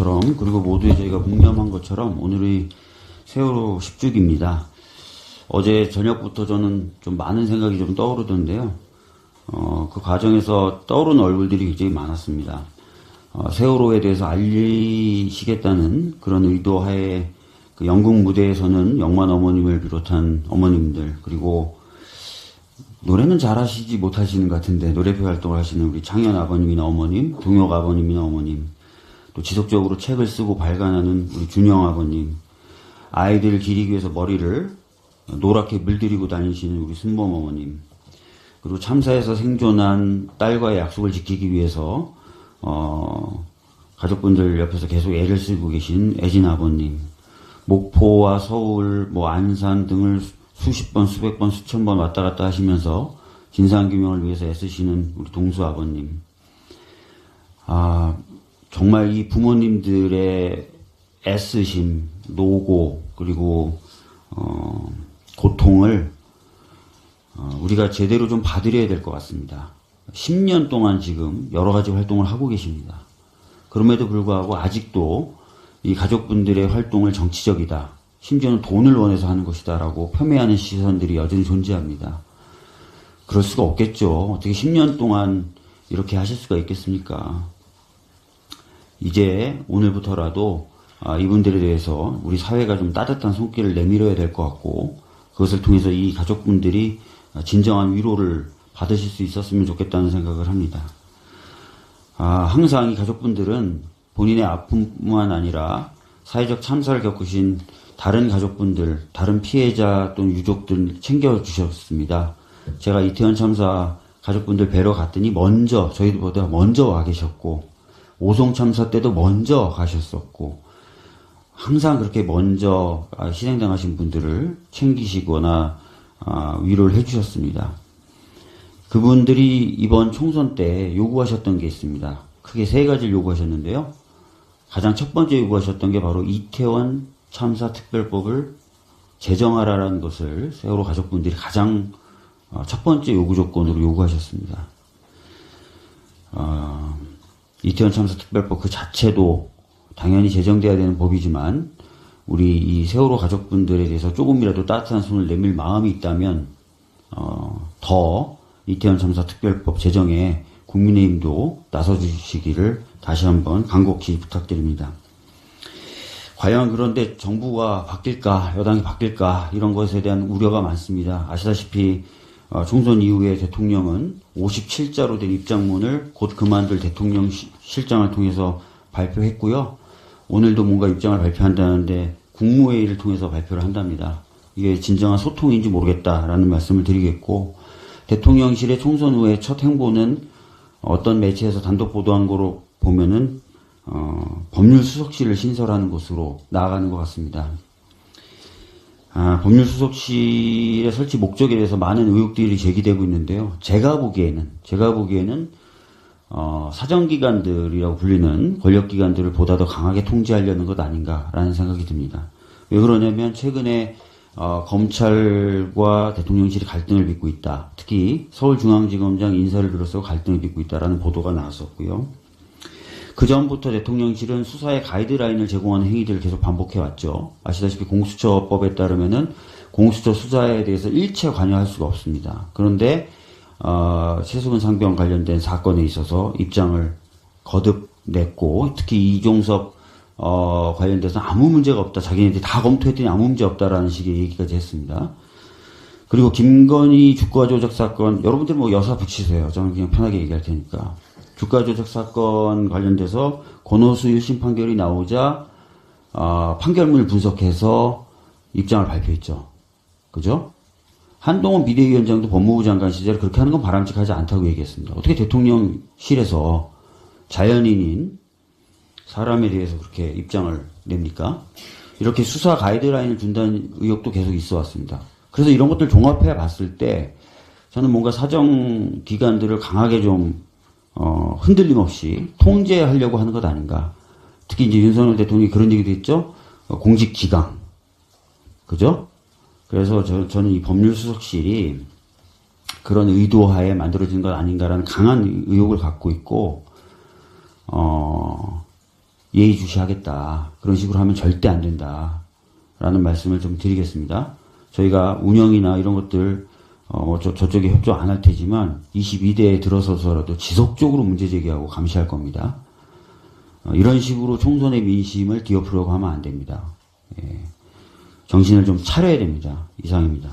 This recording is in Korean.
것처럼, 그리고 모두에 저희가 묵념한 것처럼 오늘의 세월호 10주기입니다. 어제 저녁부터 저는 좀 많은 생각이 좀 떠오르던데요. 그 과정에서 떠오르는 얼굴들이 굉장히 많았습니다. 세월호에 대해서 알리시겠다는 그런 의도하에 그 연극 무대에서는 영만 어머님을 비롯한 어머님들, 그리고 노래는 잘하시지 못하시는 것 같은데 노래표 활동을 하시는 우리 창현 아버님이나 어머님, 동혁 아버님이나 어머님, 또 지속적으로 책을 쓰고 발간하는 우리 준영 아버님, 아이들을 기리기 위해서 머리를 노랗게 물들이고 다니시는 우리 순범 어머님, 그리고 참사에서 생존한 딸과의 약속을 지키기 위해서 가족분들 옆에서 계속 애를 쓰고 계신 애진 아버님, 목포와 서울, 안산 등을 수십 번, 수백 번, 수천 번 왔다 갔다 하시면서 진상규명을 위해서 애쓰시는 우리 동수 아버님. 정말 이 부모님들의 애쓰심, 노고, 그리고 고통을 우리가 제대로 좀 봐드려야 될 것 같습니다. 10년 동안 지금 여러 가지 활동을 하고 계십니다. 그럼에도 불구하고 아직도 이 가족분들의 활동을 정치적이다, 심지어는 돈을 원해서 하는 것이다 라고 폄훼하는 시선들이 여전히 존재합니다. 그럴 수가 없겠죠. 어떻게 10년 동안 이렇게 하실 수가 있겠습니까? 이제 오늘부터라도 이분들에 대해서 우리 사회가 좀 따뜻한 손길을 내밀어야 될 것 같고, 그것을 통해서 이 가족분들이 진정한 위로를 받으실 수 있었으면 좋겠다는 생각을 합니다. 항상 이 가족분들은 본인의 아픔뿐만 아니라 사회적 참사를 겪으신 다른 가족분들, 다른 피해자 또는 유족들 챙겨주셨습니다. 제가 이태원 참사 가족분들 뵈러 갔더니 저희보다 먼저 와 계셨고, 오송 참사 때도 먼저 가셨었고, 항상 그렇게 먼저 희생당하신 분들을 챙기시거나 위로를 해주셨습니다. 그분들이 이번 총선 때 요구하셨던 게 있습니다. 크게 세 가지를 요구하셨는데요. 가장 첫 번째 요구하셨던 게 바로 이태원 참사 특별법을 제정하라라는 것을 세월호 가족분들이 가장 첫 번째 요구 조건으로 요구하셨습니다. 이태원 참사 특별법 그 자체도 당연히 제정돼야 되는 법이지만, 우리 이 세월호 가족분들에 대해서 조금이라도 따뜻한 손을 내밀 마음이 있다면 더 이태원 참사 특별법 제정에 국민의힘도 나서주시기를 다시 한번 간곡히 부탁드립니다. 과연 그런데 정부가 바뀔까, 여당이 바뀔까, 이런 것에 대한 우려가 많습니다. 아시다시피 총선 이후에 대통령은 57자로 된 입장문을 곧 그만둘 대통령실장을 통해서 발표했고요. 오늘도 뭔가 입장을 발표한다는데 국무회의를 통해서 발표를 한답니다. 이게 진정한 소통인지 모르겠다라는 말씀을 드리겠고, 대통령실의 총선 후에 첫 행보는 어떤 매체에서 단독 보도한 거로 보면은 법률수석실을 신설하는 곳으로 나아가는 것 같습니다. 법률수석실의 설치 목적에 대해서 많은 의혹들이 제기되고 있는데요. 제가 보기에는 사정기관들이라고 불리는 권력기관들을 보다 더 강하게 통제하려는 것 아닌가라는 생각이 듭니다. 왜 그러냐면 최근에 검찰과 대통령실이 갈등을 빚고 있다. 특히 서울중앙지검장 인사를 비롯해서 갈등을 빚고 있다라는 보도가 나왔었고요. 그 전부터 대통령실은 수사의 가이드라인을 제공하는 행위들을 계속 반복해왔죠. 아시다시피 공수처법에 따르면은 공수처 수사에 대해서 일체 관여할 수가 없습니다. 그런데 최수근 상병 관련된 사건에 있어서 입장을 거듭 냈고, 특히 이종섭 관련돼서 아무 문제가 없다, 자기네들이 다 검토했더니 아무 문제 없다라는 식의 얘기까지 했습니다. 그리고 김건희 주가 조작 사건, 여러분들 여사 붙이세요. 저는 그냥 편하게 얘기할 테니까. 주가 조작 사건 관련돼서 권오수 1심 판결이 나오자 판결문을 분석해서 입장을 발표했죠. 그죠? 한동훈 비대위원장도 법무부 장관 시절에 그렇게 하는 건 바람직하지 않다고 얘기했습니다. 어떻게 대통령실에서 자연인인 사람에 대해서 그렇게 입장을 냅니까? 이렇게 수사 가이드라인을 준다는 의혹도 계속 있어 왔습니다. 그래서 이런 것들 종합해 봤을 때 저는 뭔가 사정기관들을 강하게 좀 흔들림 없이 통제하려고 하는 것 아닌가. 특히 이제 윤석열 대통령이 그런 얘기도 했죠. 공직기강. 그죠? 그래서 저는 이 법률수석실이 그런 의도하에 만들어진 것 아닌가라는 강한 의혹을 갖고 있고, 예의주시하겠다. 그런 식으로 하면 절대 안 된다. 라는 말씀을 좀 드리겠습니다. 저희가 운영이나 이런 것들 저쪽에 협조 안 할 테지만 22대에 들어서서라도 지속적으로 문제 제기하고 감시할 겁니다. 이런 식으로 총선의 민심을 뒤엎으려고 하면 안 됩니다. 예. 정신을 좀 차려야 됩니다. 이상입니다.